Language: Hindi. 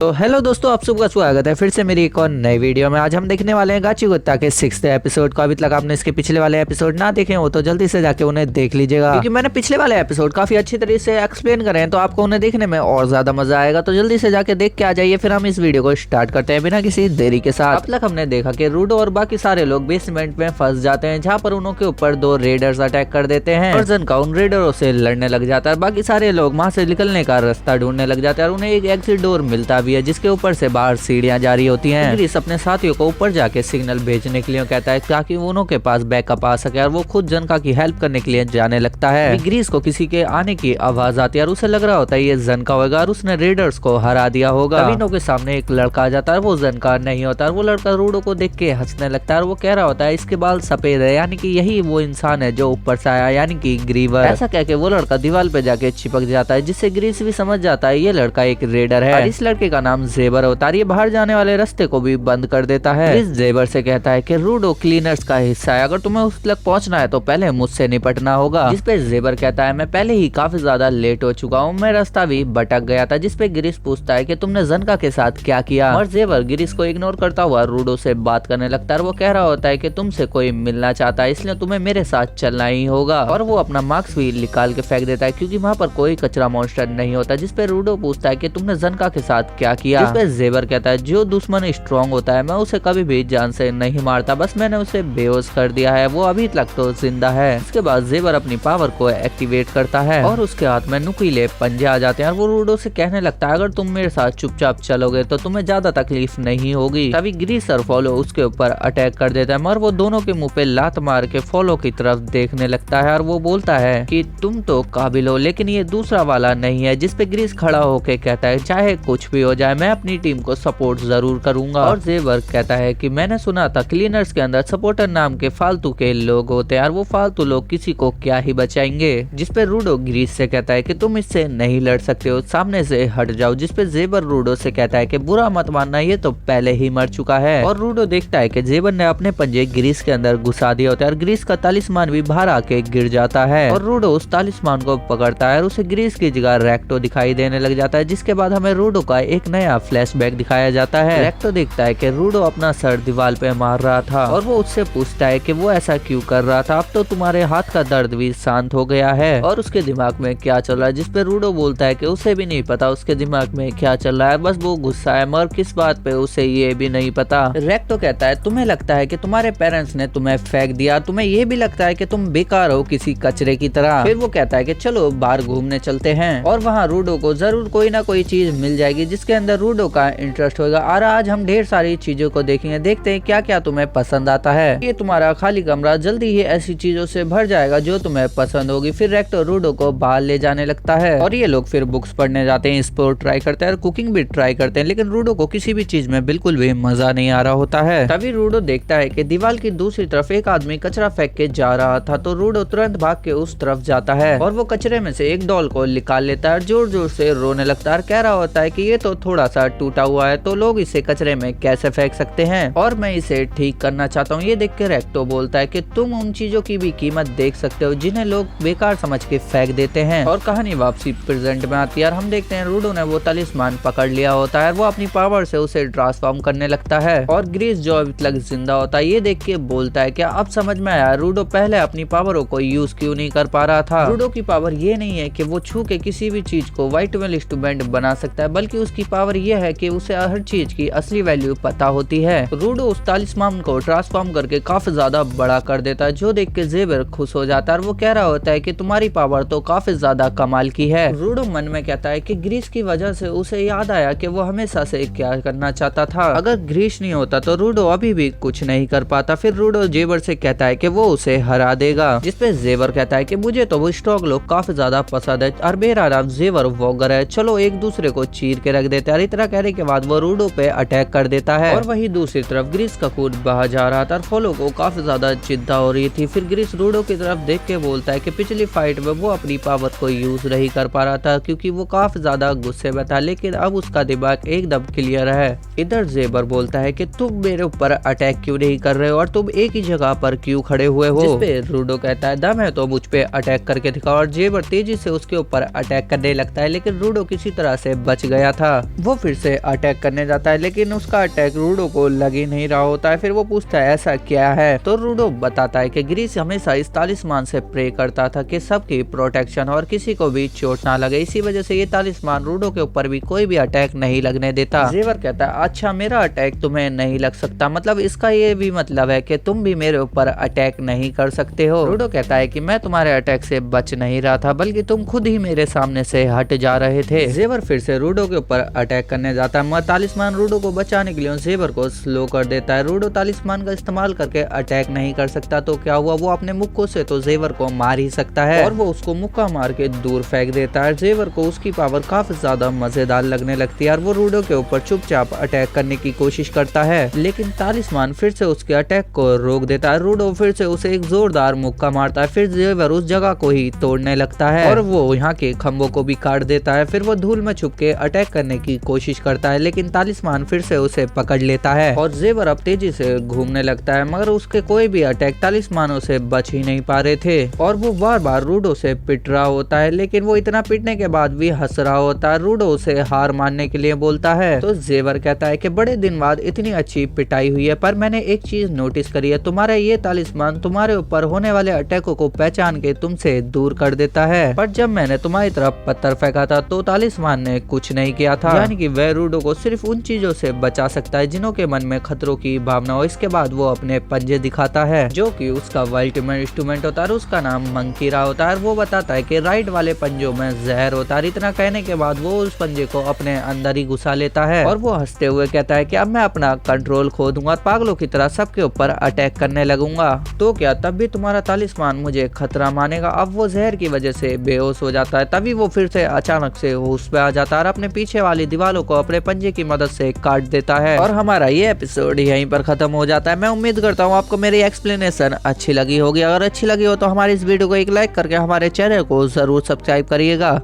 तो हेलो दोस्तों, आप सबका स्वागत है फिर से मेरी एक और नई वीडियो में। आज हम देखने वाले हैं गाची कुत्ता के 6th एपिसोड को। अभी तक आपने इसके पिछले वाले एपिसोड ना देखे हो तो जल्दी से जाके उन्हें देख लीजिएगा, क्योंकि मैंने पिछले वाले एपिसोड काफी अच्छी तरीके से एक्सप्लेन करे हैं, तो आपको उन्हें देखने में और ज्यादा मजा आएगा। तो जल्दी से जाके देख के आ जाइए। फिर हम इस वीडियो को स्टार्ट करते हैं बिना किसी देरी के साथ। अब तक हमने देखा कि रूडो और बाकी सारे लोग बेसमेंट में फंस जाते हैं, जहाँ पर उनके ऊपर 2 रेडर्स अटैक कर देते हैं और जन का उन रेडरों से लड़ने लग जाता है। बाकी सारे लोग वहाँ से निकलने का रास्ता ढूंढने लग जाते हैं और उन्हें एक एग्जिट डोर मिलता भी है, जिसके ऊपर से बाहर सीढ़ियां जारी होती हैं। ग्रीस अपने साथियों को ऊपर जाके सिग्नल भेजने के लिए कहता है ताकि उन्हों के पास बैकअप आ सके, और वो खुद जनका की हेल्प करने के लिए जाने लगता है। ग्रीस को किसी के आने की आवाज आती है और उसे लग रहा होता है ये जनका होगा और उसने रेडर्स को हरा दिया होगा। तभी के सामने एक लड़का आ जाता है, वो जनका नहीं होता और वो लड़का रूडो को देख के हंसने लगता है और वो कह रहा होता है इसके बाल सफेद है, यानी कि यही वो इंसान है जो ऊपर से आया, यानी कि ग्रीवर। ऐसा कह के वो लड़का दीवार पे जाके चिपक जाता है, जिससे ग्रीस भी समझ जाता है ये लड़का एक रेडर है। इस लड़के का नाम जेबर होता है। ये बाहर जाने वाले रास्ते को भी बंद कर देता है। इस जेबर से कहता है कि रूडो क्लीनर्स का हिस्सा है, अगर तुम्हें उस तक पहुंचना है तो पहले मुझसे निपटना होगा। जिस पे जेबर कहता है मैं पहले ही काफी ज्यादा लेट हो चुका हूँ, मैं रास्ता भी भटक गया था। जिस पे ग्रीस पूछता है कि तुमने जनका के साथ क्या किया, और जेबर ग्रीस को इग्नोर करता हुआ रूडो से बात करने लगता है। वो कह रहा होता है कि तुमसे कोई मिलना चाहता है, इसलिए तुम्हें मेरे साथ चलना ही होगा, और वो अपना मार्क्स भी निकाल के फेंक देता है क्योंकि वहाँ पर कोई कचरा मॉन्स्टर नहीं होता। जिस पे रूडो पूछता है कि तुमने जनका के साथ क्या किया। जिस पे जेबर कहता है जो दुश्मन स्ट्रॉन्ग होता है मैं उसे कभी भी जान से नहीं मारता, बस मैंने उसे बेहोश कर दिया है, वो अभी तक तो जिंदा है। इसके बाद जेबर अपनी पावर को एक्टिवेट करता है और उसके हाथ में नुकीले पंजे आ जाते हैं और वो रूडो से कहने लगता है अगर तुम मेरे साथ चुपचाप चलोगे तो तुम्हें ज्यादा तकलीफ नहीं होगी। तभी ग्रीस और फॉलो उसके ऊपर अटैक कर देता है, मगर वो दोनों के मुंह पे लात मार के फॉलो की तरफ देखने लगता है और वो बोलता है कि तुम तो काबिल हो लेकिन ये दूसरा वाला नहीं है। जिस पे ग्रीस खड़ा होके कहता है चाहे कुछ भी हो जाए मैं अपनी टीम को सपोर्ट जरूर करूंगा। और जेबर कहता है कि मैंने सुना था क्लीनर्स के अंदर सपोर्टर नाम के फालतू के लोग होते हैं और वो फालतू लोग किसी को क्या ही बचाएंगे। जिस पे रूडो ग्रीस से कहता है कि तुम इससे नहीं लड़ सकते हो, सामने से हट जाओ। जिस पे जेबर रूडो से कहता है कि बुरा मत मानना, ये तो पहले ही मर चुका है। और रूडो देखता है कि जेबर ने अपने पंजे ग्रीस के अंदर घुसा दिया होता है और ग्रीस का तालिस्मान भी बाहर आके गिर जाता है और रूडो उस तालिस्मान को पकड़ता है और उसे ग्रीस की जगह रेक्टो दिखाई देने लग जाता है। जिसके बाद हमें रूडो का एक नया फ्लैशबैक दिखाया जाता है। रेक्टो देखता है कि रूडो अपना सर दीवार पे मार रहा था और वो उससे पूछता है कि वो ऐसा क्यों कर रहा था, अब तो तुम्हारे हाथ का दर्द भी शांत हो गया है और उसके दिमाग में क्या चल रहा है। जिस पे रूडो बोलता है कि उसे भी नहीं पता उसके दिमाग में क्या चल रहा है, बस वो गुस्सा है, मगर किस बात पे उसे ये भी नहीं पता। रेक्टो कहता है तुम्हें लगता है कि तुम्हारे पेरेंट्स ने तुम्हें फेंक दिया, तुम्हें ये भी लगता है कि तुम बेकार हो किसी कचरे की तरह। फिर वो कहता है कि चलो बाहर घूमने चलते हैं और वहाँ रूडो को जरूर कोई ना कोई चीज मिल जाएगी जिसके अंदर रूडो का इंटरेस्ट होगा, और आज हम ढेर सारी चीजों को देखेंगे, देखते हैं क्या क्या तुम्हें पसंद आता है। ये तुम्हारा खाली कमरा जल्दी ही ऐसी चीजों से भर जाएगा जो तुम्हें पसंद होगी। फिर रेक्टो रूडो को बाहर ले जाने लगता है और ये लोग फिर बुक्स पढ़ने जाते हैं, स्पोर्ट ट्राई करते हैं और कुकिंग भी ट्राई करते हैं, लेकिन रूडो को किसी भी चीज में बिल्कुल भी मजा नहीं आ रहा होता है। तभी रूडो देखता है कि दीवार की दूसरी तरफ एक आदमी कचरा फेंक के जा रहा था, तो रूडो तुरंत भाग के उस तरफ जाता है और वो कचरे में से एक डॉल को निकाल लेता है, जोर जोर से रोने लगता है, कह रहा होता है कि ये तो थोड़ा सा टूटा हुआ है, तो लोग इसे कचरे में कैसे फेंक सकते हैं और मैं इसे ठीक करना चाहता हूँ। ये देख के रेक्टो बोलता है कि तुम उन चीजों की भी कीमत देख सकते हो जिन्हें लोग बेकार समझ के फेंक देते हैं। और कहानी वापसी प्रेजेंट में आती है और हम देखते हैं रूडो ने वो तालिस्मान पकड़ लिया होता है, वो अपनी पावर से उसे ट्रांसफॉर्म करने लगता है और ग्रीस जो अभी तक जिंदा होता है ये देख के बोलता है कि अब समझ में आया रूडो पहले अपनी पावरों को यूज क्यों नहीं कर पा रहा था। रूडो की पावर ये नहीं है कि वो छू के किसी भी चीज को व्हाइट वेल इंस्ट्रूमेंट बना सकता है, बल्कि उसकी पावर ये है कि उसे हर चीज की असली वैल्यू पता होती है। रूडो उस तालिस्मान को ट्रांसफॉर्म करके काफी ज्यादा बड़ा कर देता है, जो देख के जेबर खुश हो जाता है और वो कह रहा होता है कि तुम्हारी पावर तो काफी ज्यादा कमाल की है। रूडो मन में कहता है कि ग्रीस की वजह से उसे याद आया कि वो हमेशा से क्या करना चाहता था, अगर ग्रीस नहीं होता तो रूडो अभी भी कुछ नहीं कर पाता। फिर रूडो जेबर से कहता है कि वो उसे हरा देगा। जिसपे जेबर कहता है कि मुझे तो वो स्ट्रॉन्ग लोग काफी ज्यादा पसंद है और मेरा नाम जेबर वॉगर है, चलो एक दूसरे को चीर के रख देते हैं। इतना कहने के बाद वो रूडो पे अटैक कर देता है और वही दूसरी तरफ ग्रीस का खून बहा जा रहा था और फॉलो को काफी ज्यादा चिंता हो रही थी। फिर ग्रीस रूडो की तरफ देख के बोलता है कि पिछली फाइट में वो अपनी पावर को यूज नहीं कर पा रहा था क्योंकि वो काफी ज्यादा गुस्से में था, लेकिन अब उसका दिमाग एकदम क्लियर है। इधर जेबर बोलता है कि तुम मेरे ऊपर अटैक क्यों नहीं कर रहे हो और तुम एक ही जगह पर क्यों खड़े हुए हो। जिसपे रूडो कहता है दम है तो मुझ पे अटैक करके दिखाओ, और जेबर तेजी से उसके ऊपर अटैक करने लगता है, लेकिन रूडो किसी तरह से बच गया था। वो फिर से अटैक करने जाता है, लेकिन उसका अटैक रूडो को लग ही नहीं रहा होता है। फिर वो पूछता है ऐसा क्या है, तो रूडो बताता है कि ग्रीस हमेशा इस तालिस्मान से प्रे करता था कि सबकी प्रोटेक्शन और किसी को भी चोट ना लगे, इसी वजह से ये तालिस्मान रूडो के ऊपर भी कोई भी अटैक नहीं लगने देता। जेवर कहता है अच्छा मेरा अटैक तुम्हें नहीं लग सकता, मतलब इसका ये भी मतलब है कि तुम भी मेरे ऊपर अटैक नहीं कर सकते हो। रूडो कहता है कि मैं तुम्हारे अटैक से बच नहीं रहा था, बल्कि तुम खुद ही मेरे सामने से हट जा रहे थे। जेवर फिर से रूडो के ऊपर अटैक करने जाता है, मगर तालिस्मान रूडो को बचाने के लिए जेवर को स्लो कर देता है। रूडो तालिस्मान का इस्तेमाल करके अटैक नहीं कर सकता, तो क्या हुआ, वो अपने मुक्कों से तो जेवर को मार ही सकता है और वो उसको मुक्का मार के दूर फेंक देता है। जेवर को उसकी पावर काफी ज्यादा मजेदार लगने लगती है और वो रूडो के ऊपर चुपचाप अटैक करने की कोशिश करता है, लेकिन तालिस्मान फिर से उसके अटैक को रोक देता है। रूडो फिर से उसे एक जोरदार मुक्का मारता है, फिर जेवर उस जगह को ही तोड़ने लगता है और वो यहाँ के खंभों को भी काट देता है। फिर वो धूल में छुप के अटैक करने की कोशिश करता है, लेकिन तालिस्मान फिर से उसे पकड़ लेता है और जेवर अब तेजी से घूमने लगता है, मगर उसके कोई भी अटैक तालिस्मानों से बच ही नहीं पा रहे थे और वो बार बार रूडो से पिट रहा होता है, लेकिन वो इतना पिटने के बाद भी हंस रहा होता है। रूडो उसे हार मानने के लिए बोलता है, तो जेवर कहता है कि बड़े दिन बाद इतनी अच्छी पिटाई हुई है, पर मैंने एक चीज नोटिस करी है, तुम्हारा ये तालिस्मान तुम्हारे ऊपर होने वाले अटैकों को पहचान के तुमसे दूर कर देता है, पर जब मैंने तुम्हारी तरफ पत्थर फेंका था तो तालिस्मान ने कुछ नहीं किया था। यानी कि वह रूडो को सिर्फ उन चीजों से बचा सकता है जिन्हों के मन में खतरों की भावना हो। इसके बाद वो अपने पंजे दिखाता है, जो कि उसका अल्टीमेट इंस्ट्रूमेंट होता है, उसका नाम मंकीरा होता है। वो बताता है कि राइट वाले पंजों में जहर होता है। इतना कहने के बाद वो उस पंजे को अपने अंदर ही घुसा लेता है और वो हंसते हुए कहता है कि अब मैं अपना कंट्रोल खो दूंगा और पागलों की तरह सबके ऊपर अटैक करने लगूंगा। तो क्या तब भी तुम्हारा तालिस्मान मुझे खतरा मानेगा? अब वो जहर की वजह से बेहोश हो जाता है। तभी वो फिर से अचानक से होश पे आ जाता है और अपने पीछे वाली दीवारों को अपने पंजे की मदद से काट देता है और हमारा ये एपिसोड यहीं पर खत्म हो जाता है। मैं उम्मीद करता हूँ आपको मेरी एक्सप्लेनेशन अच्छी लगी होगी। अगर अच्छी लगी हो तो हमारी इस वीडियो को एक लाइक करके हमारे चैनल को जरूर सब्सक्राइब करिएगा।